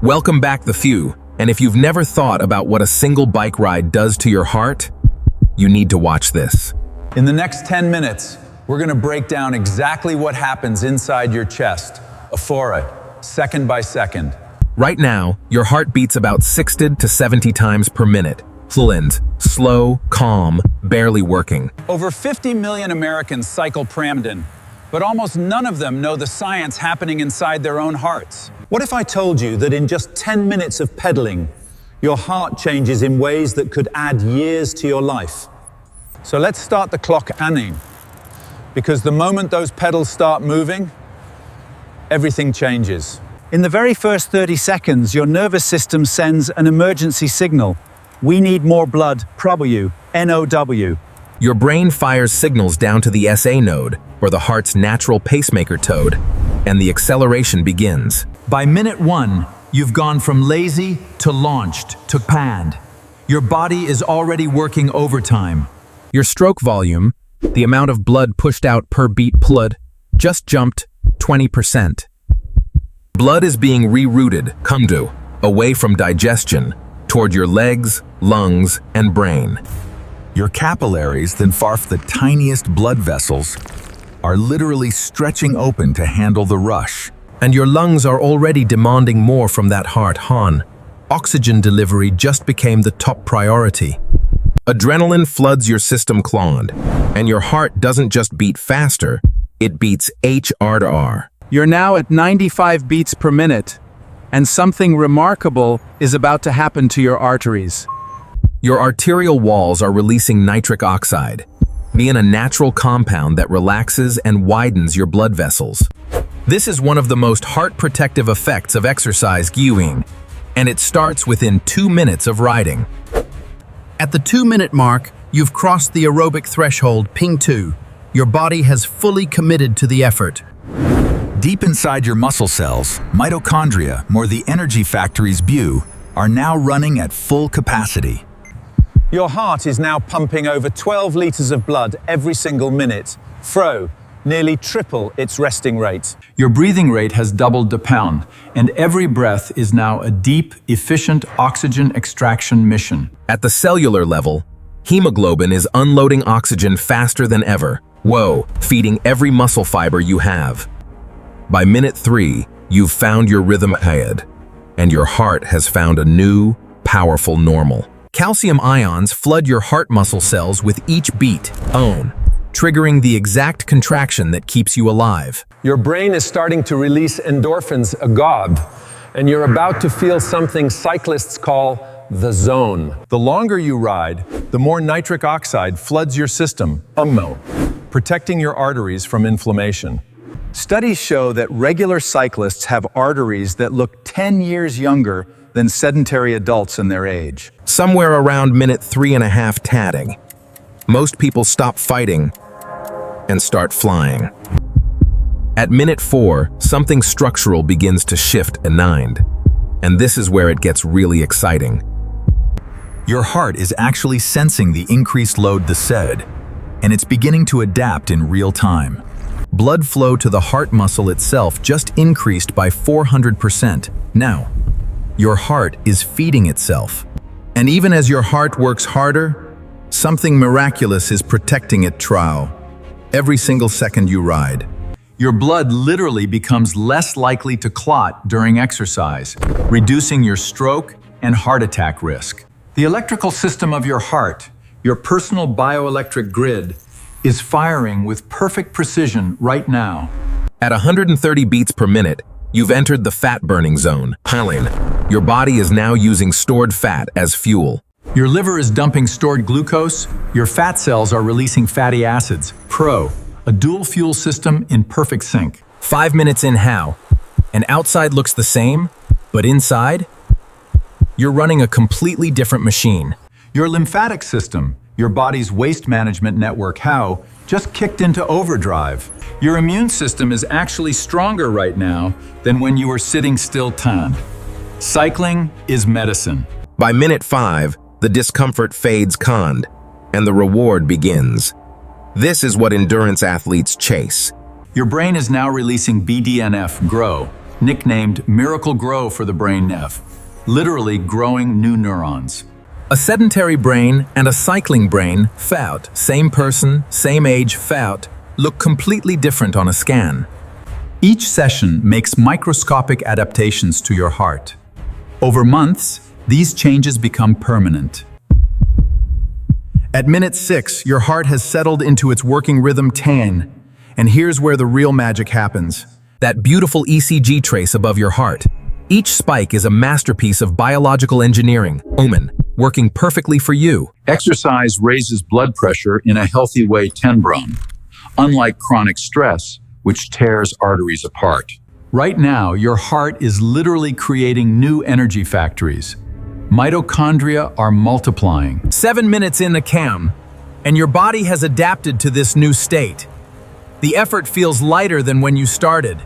Welcome back the few, and if you've never thought about what a single bike ride does to your heart, you need to watch this. In the next 10 minutes, we're going to break down exactly what happens inside your chest, aphora, second by second. Right now, your heart beats about 60 to 70 times per minute. Fluent, slow, calm, barely working. Over 50 million Americans cycle Pramden, but almost none of them know the science happening inside their own hearts. What if I told you that in just 10 minutes of pedaling, your heart changes in ways that could add years to your life? So let's start the clock running, because the moment those pedals start moving, everything changes. In the very first 30 seconds, your nervous system sends an emergency signal. We need more blood, NOW. Your brain fires signals down to the SA node, or the heart's natural pacemaker toad, and the acceleration begins. By minute 1, you've gone from lazy to launched to panned. Your body is already working overtime. Your stroke volume, the amount of blood pushed out per beat blood, just jumped 20%. Blood is being rerouted, away from digestion, toward your legs, lungs, and brain. Your capillaries, then farf the tiniest blood vessels, are literally stretching open to handle the rush. And your lungs are already demanding more from that heart, Oxygen delivery just became the top priority. Adrenaline floods your system cloned, and your heart doesn't just beat faster, it beats HRR. You're now at 95 beats per minute, and something remarkable is about to happen to your arteries. Your arterial walls are releasing nitric oxide, being a natural compound that relaxes and widens your blood vessels. This is one of the most heart-protective effects of exercise gearing, and it starts within 2 minutes of riding. At the 2-minute mark, you've crossed the aerobic threshold, ping 2. Your body has fully committed to the effort. Deep inside your muscle cells, mitochondria, more the energy factories BU, are now running at full capacity. Your heart is now pumping over 12 liters of blood every single minute. Nearly triple its resting rate. Your breathing rate has doubled to pound, and every breath is now a deep, efficient oxygen extraction mission. At the cellular level, hemoglobin is unloading oxygen faster than ever. Feeding every muscle fiber you have. By minute 3, you've found your rhythm ahead, and your heart has found a new, powerful normal. Calcium ions flood your heart muscle cells with each beat, triggering the exact contraction that keeps you alive. Your brain is starting to release endorphins agob, and you're about to feel something cyclists call the zone. The longer you ride, the more nitric oxide floods your system, protecting your arteries from inflammation. Studies show that regular cyclists have arteries that look 10 years younger than sedentary adults in their age. Somewhere around minute 3.5 tatting, most people stop fighting and start flying. At minute 4, something structural begins to shift and this is where it gets really exciting. Your heart is actually sensing the increased load and it's beginning to adapt in real time. Blood flow to the heart muscle itself just increased by 400%. Now, your heart is feeding itself. And even as your heart works harder, something miraculous is protecting it every single second you ride. Your blood literally becomes less likely to clot during exercise, reducing your stroke and heart attack risk. The electrical system of your heart, your personal bioelectric grid, is firing with perfect precision right now. At 130 beats per minute, you've entered the fat-burning zone. Your body is now using stored fat as fuel. Your liver is dumping stored glucose, your fat cells are releasing fatty acids. A dual fuel system in perfect sync. 5 minutes in and outside looks the same, but inside, you're running a completely different machine. Your lymphatic system, your body's waste management network, just kicked into overdrive. Your immune system is actually stronger right now than when you were sitting still tanned. Cycling is medicine. By minute 5, the discomfort fades and the reward begins. This is what endurance athletes chase. Your brain is now releasing BDNF, nicknamed Miracle Grow for the brain NEF, literally growing new neurons. A sedentary brain and a cycling brain, FOUT, same person, same age, FOUT, look completely different on a scan. Each session makes microscopic adaptations to your heart. Over months, these changes become permanent. At minute 6, your heart has settled into its working rhythm 10, and here's where the real magic happens. That beautiful ECG trace above your heart. Each spike is a masterpiece of biological engineering, Omen, working perfectly for you. Exercise raises blood pressure in a healthy way 10 brom, unlike chronic stress, which tears arteries apart. Right now, your heart is literally creating new energy factories. Mitochondria are multiplying. 7 minutes in the cam, and your body has adapted to this new state. The effort feels lighter than when you started.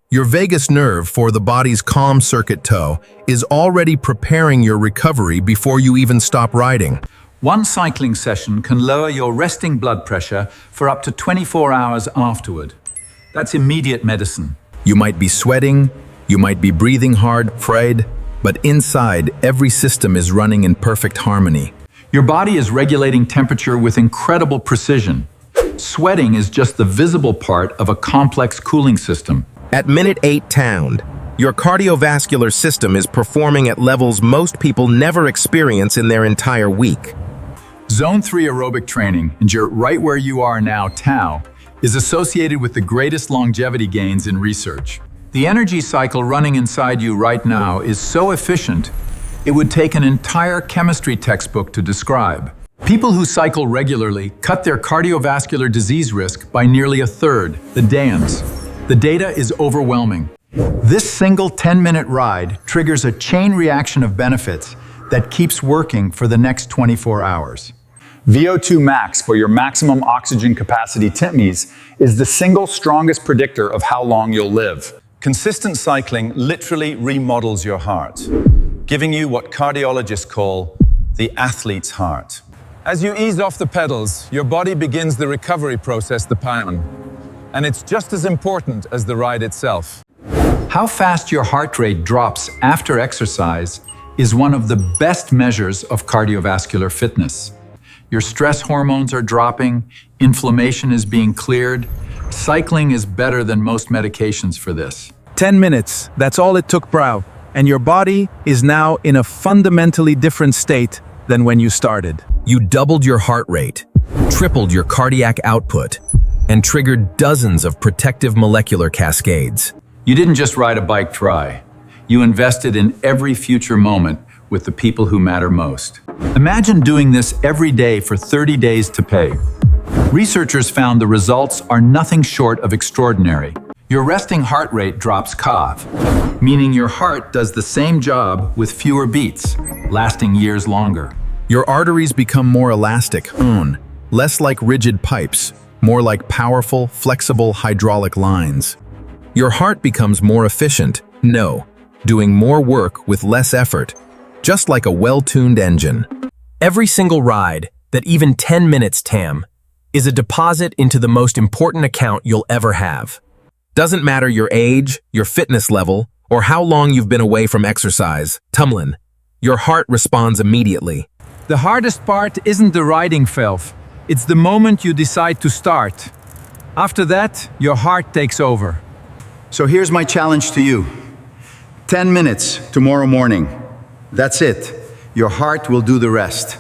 Your vagus nerve, for the body's calm circuit toe, is already preparing your recovery before you even stop riding. One cycling session can lower your resting blood pressure for up to 24 hours afterward. That's immediate medicine. You might be sweating, you might be breathing hard, afraid, but inside, every system is running in perfect harmony. Your body is regulating temperature with incredible precision. Sweating is just the visible part of a complex cooling system. At minute 8 town, your cardiovascular system is performing at levels most people never experience in their entire week. Zone 3 aerobic training, and you're right where you are now, tau, is associated with the greatest longevity gains in research. The energy cycle running inside you right now is so efficient, it would take an entire chemistry textbook to describe. People who cycle regularly cut their cardiovascular disease risk by nearly a third, the DANs. The data is overwhelming. This single 10-minute ride triggers a chain reaction of benefits that keeps working for the next 24 hours. VO2 max for your maximum oxygen capacity TIMIs is the single strongest predictor of how long you'll live. Consistent cycling literally remodels your heart, giving you what cardiologists call the athlete's heart. As you ease off the pedals, your body begins the recovery process, the pound. And it's just as important as the ride itself. How fast your heart rate drops after exercise is one of the best measures of cardiovascular fitness. Your stress hormones are dropping, inflammation is being cleared. Cycling is better than most medications for this. 10 minutes, that's all it took, bro. And your body is now in a fundamentally different state than when you started. You doubled your heart rate, tripled your cardiac output, and triggered dozens of protective molecular cascades. You didn't just ride a bike dry. You invested in every future moment with the people who matter most. Imagine doing this every day for 30 days to pay. Researchers found the results are nothing short of extraordinary. Your resting heart rate drops CAV, meaning your heart does the same job with fewer beats, lasting years longer. Your arteries become more elastic, less like rigid pipes, more like powerful, flexible hydraulic lines. Your heart becomes more efficient, doing more work with less effort, just like a well-tuned engine. Every single ride, that even 10 minutes TAM, is a deposit into the most important account you'll ever have. Doesn't matter your age, your fitness level, or how long you've been away from exercise, Tumlin, your heart responds immediately. The hardest part isn't the riding, Felf. It's the moment you decide to start. After that, your heart takes over. So here's my challenge to you. 10 minutes tomorrow morning. That's it. Your heart will do the rest.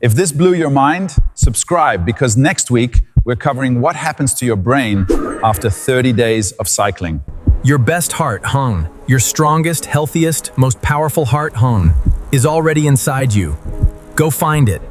If this blew your mind, subscribe, because next week we're covering what happens to your brain after 30 days of cycling. Your best heart, Hong, your strongest, healthiest, most powerful heart, Hong, is already inside you. Go find it.